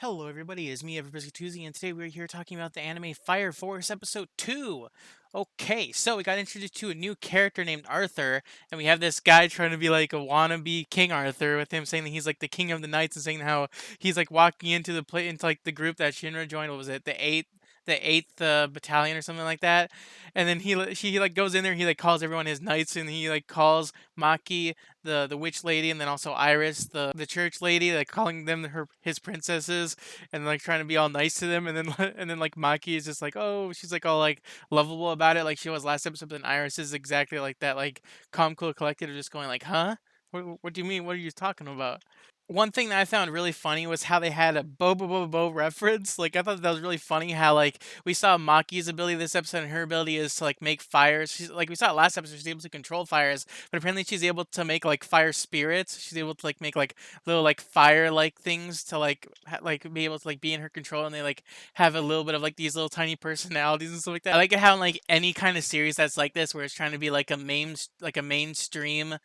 Hello, everybody. It's me, Everybody Tuesday, and today we're here talking about the anime Fire Force Episode 2. Okay, so we got introduced to a new character named Arthur, and we have this guy trying to be like a wannabe King Arthur, with him saying that he's like the king of the knights, and saying how he's like walking into into like the group that Shinra joined. What was it? The eighth battalion or something like that. And then he like goes in there, he like calls everyone his knights, and he like calls Maki the witch lady, and then also Iris the church lady, like calling them his princesses, and like trying to be all nice to them, and then and then like Maki is just like, oh, she's like all like lovable about it, like she was last episode. But then Iris is exactly like that, like calm, cool, collected, just going like, huh? What do you mean? What are you talking about? One thing that I found really funny was how they had a bo reference. Like I thought that was really funny how like we saw Maki's ability this episode, and her ability is to like make fires. She's like we saw it last episode, she's able to control fires, but apparently she's able to make like fire spirits. She's able to like make like little like fire like things to like like be able to like be in her control, and they like have a little bit of like these little tiny personalities and stuff like that. I like it how in like any kind of series that's like this, where it's trying to be like a mainstream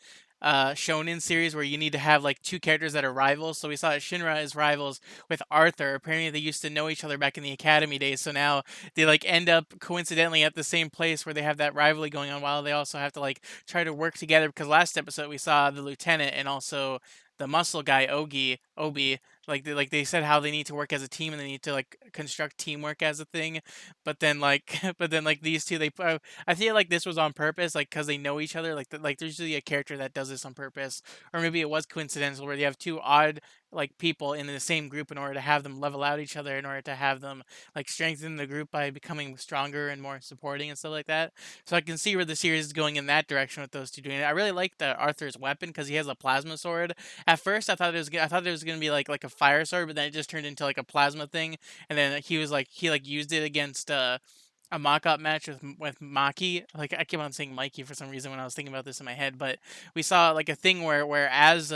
shonen series where you need to have like two characters that are rivals. So we saw Shinra as rivals with Arthur. Apparently they used to know each other back in the academy days. So now they like end up coincidentally at the same place where they have that rivalry going on, while they also have to like try to work together, because last episode we saw the lieutenant and also the muscle guy Obi, like they said how they need to work as a team, and they need to like construct teamwork as a thing. But then like but then like these two, I feel like this was on purpose, like because they know each other. Like there's usually a character that does this on purpose, or maybe it was coincidental, where you have two odd like people in the same group in order to have them level out each other, in order to have them like strengthen the group by becoming stronger and more supporting and stuff like that. So I can see where the series is going in that direction with those two doing it. I really like the Arthur's weapon because he has a plasma sword. At first, I thought it was gonna be like a fire sword, but then it just turned into like a plasma thing, and then he like used it against a mock-up match with Maki. Like I keep on saying Mikey for some reason when I was thinking about this in my head, but we saw like a thing where as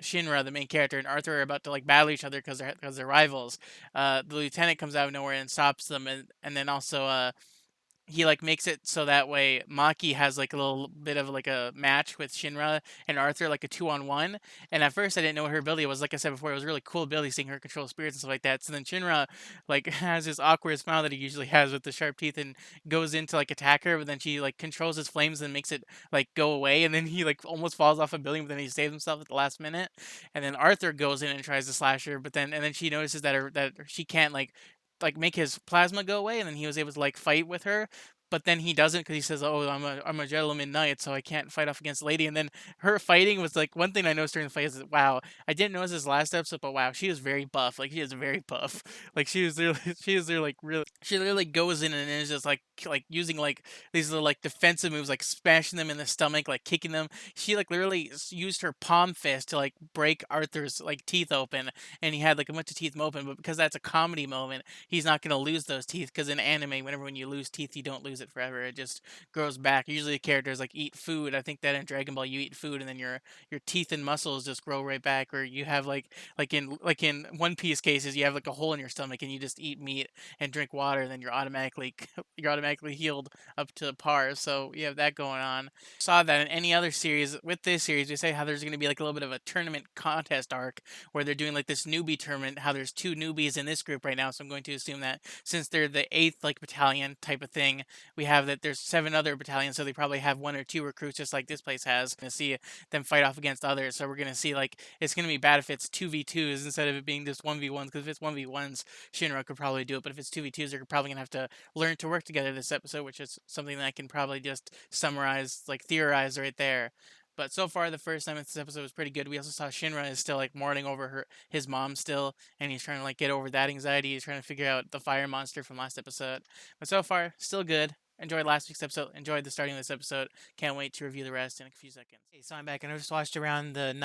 Shinra, the main character, and Arthur are about to like battle each other because they're rivals. The lieutenant comes out of nowhere and stops them, and then also he like makes it so that way Maki has like a little bit of like a match with Shinra and Arthur, like a 2-on-1. And at first I didn't know what her ability was. Like I said before, it was a really cool ability seeing her control spirits and stuff like that. So then Shinra like has this awkward smile that he usually has with the sharp teeth, and goes in to like attack her, but then she like controls his flames and makes it like go away, and then he like almost falls off a building, but then he saves himself at the last minute. And then Arthur goes in and tries to slash her, but then she notices that she can't like make his plasma go away, and then he was able to like fight with her. But then he doesn't, because he says, "Oh, I'm a gentleman knight, so I can't fight off against a lady." And then her fighting was like one thing I noticed during the fight is that, wow, I didn't notice this last episode, but wow, she is very buff. Like she is very buff. Like she was there, she is there like really. She literally goes in and is just like using like these little like defensive moves, like smashing them in the stomach, like kicking them. She like literally used her palm fist to like break Arthur's like teeth open, and he had like a bunch of teeth open. But because that's a comedy moment, he's not going to lose those teeth, because in anime, whenever when you lose teeth, you don't lose it forever. It just grows back. Usually the characters like eat food. I think that in Dragon Ball you eat food, and then your teeth and muscles just grow right back. Or you have like in One Piece cases, you have like a hole in your stomach and you just eat meat and drink water, and then you're automatically you're automatically healed up to par. So you have that going on. Saw that in any other series. With this series, we say how there's going to be like a little bit of a tournament contest arc, where they're doing like this newbie tournament. How there's two newbies in this group right now, so I'm going to assume that since they're the eighth like battalion type of thing, we have that there's seven other battalions, so they probably have one or two recruits, just like this place has. Gonna see them fight off against others. So we're gonna see like it's gonna be bad if it's 2v2s instead of it being just 1v1s. Because if it's 1v1s, Shinra could probably do it, but if it's 2v2s, they're probably gonna have to learn to work together this episode, which is something that I can probably just summarize, like theorize right there. But so far, the first time in this episode was pretty good. We also saw Shinra is still like mourning over his mom still, and he's trying to like get over that anxiety. He's trying to figure out the fire monster from last episode. But so far, still good. Enjoyed last week's episode. Enjoyed the starting of this episode. Can't wait to review the rest in a few seconds. Okay, so I'm back, and I just watched around the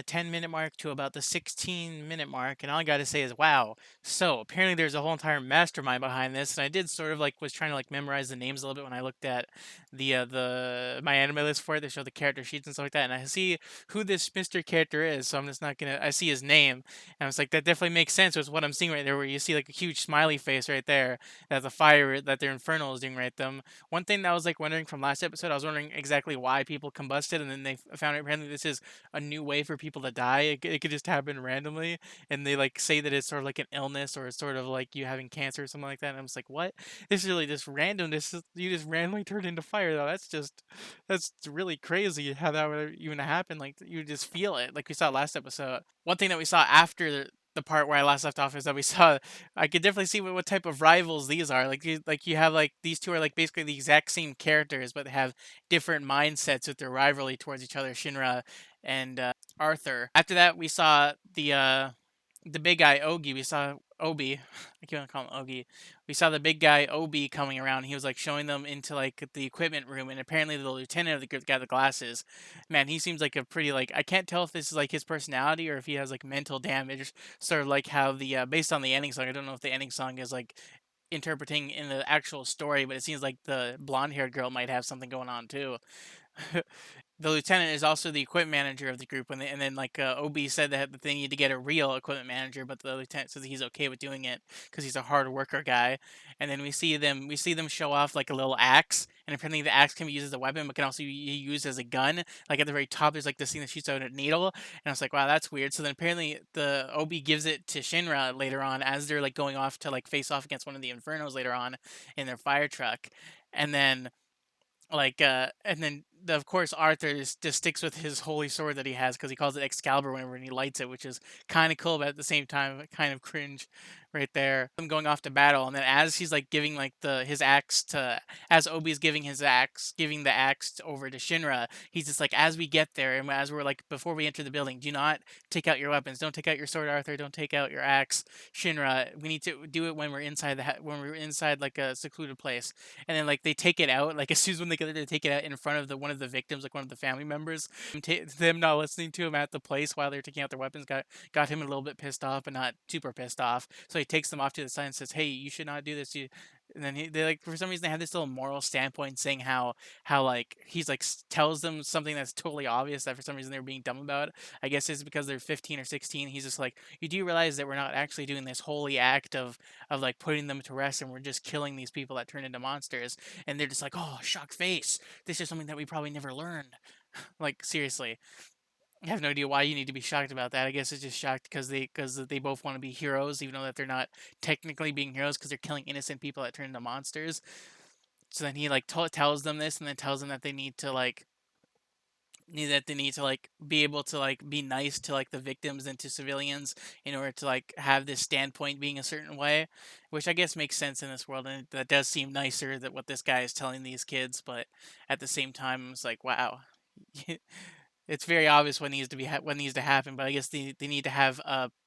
10-minute mark to about the 16-minute mark, and all I gotta say is wow. So apparently there's a whole entire mastermind behind this, and I did sort of like was trying to like memorize the names a little bit when I looked at the my anime list for it. They show the character sheets and stuff like that, and I see who this Mr. character is. So I'm just not gonna. I see his name, and I was like, that definitely makes sense with what I'm seeing right there, where you see like a huge smiley face right there. That's a fire that their infernal is doing right them. One thing that I was like wondering from last episode, I was wondering exactly why people combusted, and then they found it apparently this is a new way for people to die. It could just happen randomly, and they like say that it's sort of like an illness or it's sort of like you having cancer or something like that. And I was like, what? This is really just random. You just randomly turned into fire though. That's really crazy how that would even happen. Like you just feel it, like we saw last episode. One thing that we saw after the part where I last left off is that we saw I could definitely see what type of rivals these are. Like you have like these two are like basically the exact same characters, but they have different mindsets with their rivalry towards each other. Shinra and Arthur. After that, we saw the big guy Ogi. We saw Obi. I keep on calling him Ogi. We saw the big guy Obi coming around. He was like showing them into like the equipment room, and apparently the lieutenant of the group got the glasses. Man, he seems like a pretty like I can't tell if this is like his personality or if he has like mental damage. Sort of like how the based on the ending song. I don't know if the ending song is like interpreting in the actual story, but it seems like the blonde-haired girl might have something going on too. The lieutenant is also the equipment manager of the group, and then like Obi said that they need to get a real equipment manager, but the lieutenant says he's okay with doing it because he's a hard worker guy. And then we see them show off like a little axe, and apparently the axe can be used as a weapon, but can also be used as a gun. Like at the very top, there's like this thing that shoots out a needle, and I was like, wow, that's weird. So then apparently the Obi gives it to Shinra later on as they're like going off to like face off against one of the Infernos later on in their fire truck, and then and then of course Arthur just sticks with his holy sword that he has because he calls it Excalibur whenever he lights it, which is kind of cool, but at the same time kind of cringe right there. I'm going off to battle, and then as he's like giving like the his axe to as Obi's giving the axe over to Shinra, he's just like, as we get there and as we're like before we enter the building, do not take out your weapons, don't take out your sword, Arthur, don't take out your axe, Shinra. We need to do it when we're inside when we're inside like a secluded place. And then like they take it out like as soon as when they get there, they take it out in front of the one of the victims, like one of the family members. Them not listening to him at the place while they're taking out their weapons got him a little bit pissed off, but not super pissed off. So he takes them off to the side and says, "Hey, you should not do this." And then they like for some reason they have this little moral standpoint saying how like he's like tells them something that's totally obvious that for some reason they're being dumb about. I guess it's because they're 15 or 16. He's just like, you do realize that we're not actually doing this holy act of like putting them to rest, and we're just killing these people that turn into monsters. And they're just like, oh, shocked face. This is something that we probably never learned. Like seriously, I have no idea why you need to be shocked about that. I guess it's just shocked because they both want to be heroes, even though that they're not technically being heroes because they're killing innocent people that turn into monsters. So then he like tells them this, and then tells them that they need to like be able to like be nice to like the victims and to civilians in order to like have this standpoint being a certain way, which I guess makes sense in this world, and that does seem nicer that what this guy is telling these kids. But at the same time, it's like, wow. It's very obvious what needs to what needs to happen, but I guess they need to have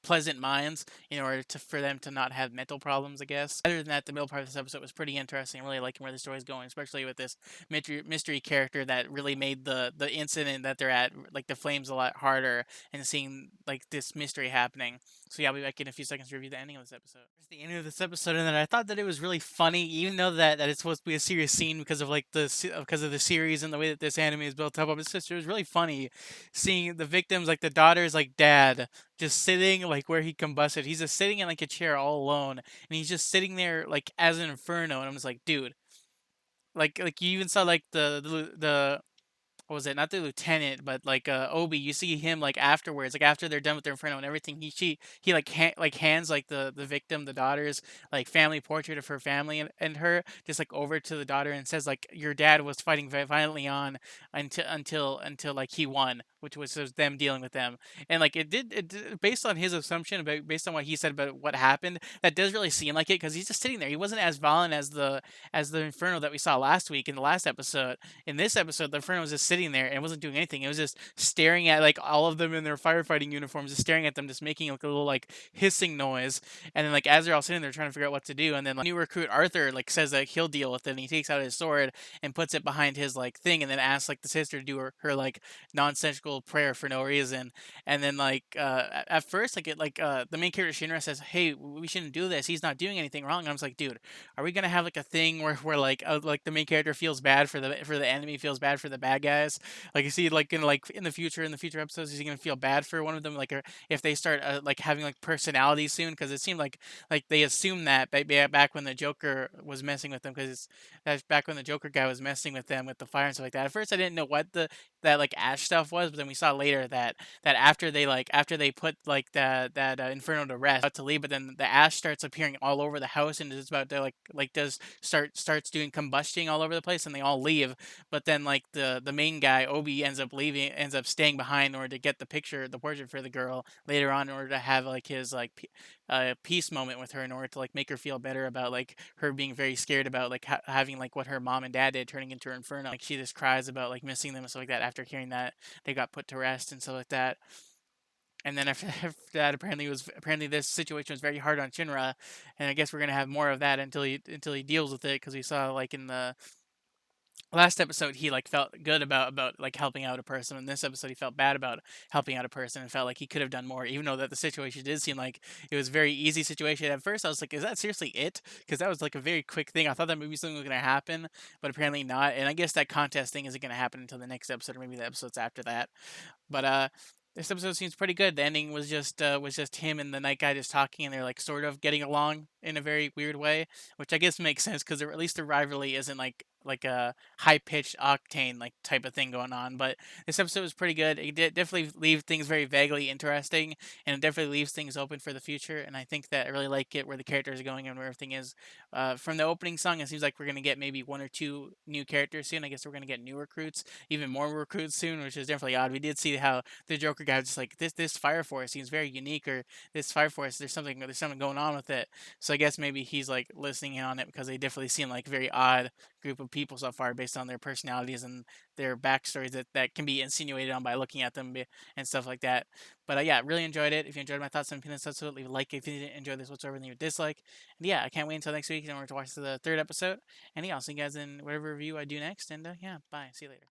pleasant minds in order for them to not have mental problems, I guess. Other than that, the middle part of this episode was pretty interesting. I really liking where the story's going, especially with this mystery character that really made the incident that they're at, like the flames, a lot harder, and seeing like this mystery happening. So yeah, I'll be back in a few seconds to review the ending of this episode. It's the ending of this episode, and then I thought that it was really funny, even though that it's supposed to be a serious scene because of like because of the series and the way that this anime is built up. It's just it was really funny seeing the victims, like the daughter's like dad, just sitting like where he combusted. He's just sitting in like a chair all alone, and he's just sitting there like as an inferno. And I'm just like, dude, like you even saw like the what was it? Not the lieutenant, but like Obi. You see him like afterwards, like after they're done with their inferno and everything. He like like hands like the victim, the daughter's like family portrait of her family and her just like over to the daughter and says like your dad was fighting violently on until like he won, which was them dealing with them. And like based on his assumption about based on what he said about what happened, that does really seem like it because he's just sitting there. He wasn't as violent as the inferno that we saw last week in the last episode. In this episode, the inferno was just sitting there and it wasn't doing anything. It was just staring at like all of them in their firefighting uniforms, just staring at them, just making like a little like hissing noise. And then like as they're all sitting there trying to figure out what to do, and then like, new recruit Arthur like says that he'll deal with it, and he takes out his sword and puts it behind his like thing, and then asks like the sister to do her like nonsensical evil prayer for no reason. And then like at first like the main character Shinra says, "Hey, we shouldn't do this. He's not doing anything wrong." And I was like, "Dude, are we gonna have like a thing where like the main character feels bad for the enemy, feels bad for the bad guys? Like you see like in the future episodes, is he gonna feel bad for one of them? Like or if they start like having like personality soon? Because it seemed like they assumed that back when the Joker was messing with them, because that's back when the Joker guy was messing with them with the fire and stuff like that. At first, I didn't know what the that like ash stuff was, but then we saw later that after they put like that Inferno to rest, about to leave, but then the ash starts appearing all over the house and is about to like does starts doing combustion all over the place, and they all leave. But then like the main guy Obi ends up staying behind in order to get the portrait for the girl later on, in order to have like his like peace moment with her, in order to like make her feel better about like her being very scared about like having like what her mom and dad did, turning into her Inferno. Like she just cries about like missing them and stuff like that after hearing that they got put to rest and stuff like that. And then after that, apparently this situation was very hard on Shinra, and I guess we're gonna have more of that until he deals with it, because we saw like in the last episode he like felt good about like helping out a person. In this episode he felt bad about helping out a person and felt like he could have done more, even though that the situation did seem like it was a very easy situation. At first I was like, is that seriously it? Because that was like a very quick thing. I thought that maybe something was going to happen, but apparently not. And I guess that contest thing isn't going to happen until the next episode, or maybe the episodes after that. But this episode seems pretty good. The ending was just him and the night guy just talking, and they're like sort of getting along in a very weird way, which I guess makes sense because at least the rivalry isn't like a high pitched octane like type of thing going on. But this episode was pretty good. It did definitely leave things very vaguely interesting, and it definitely leaves things open for the future. And I think that I really like it where the characters are going and where everything is. From the opening song, it seems like we're gonna get maybe one or two new characters soon. I guess we're gonna get new recruits, even more recruits soon, which is definitely odd. We did see how the Joker guy was just like, this Fire Force seems very unique, or this Fire Force there's something going on with it. So I guess maybe he's like listening in on it, because they definitely seem like very odd group of people so far based on their personalities and their backstories that can be insinuated on by looking at them and stuff like that. But yeah, really enjoyed it. If you enjoyed my thoughts on Peanuts, leave a like. If you didn't enjoy this whatsoever, then you would dislike. And yeah, I can't wait until next week in order to watch the third episode. And yeah, I'll see you guys in whatever review I do next. And yeah, bye. See you later.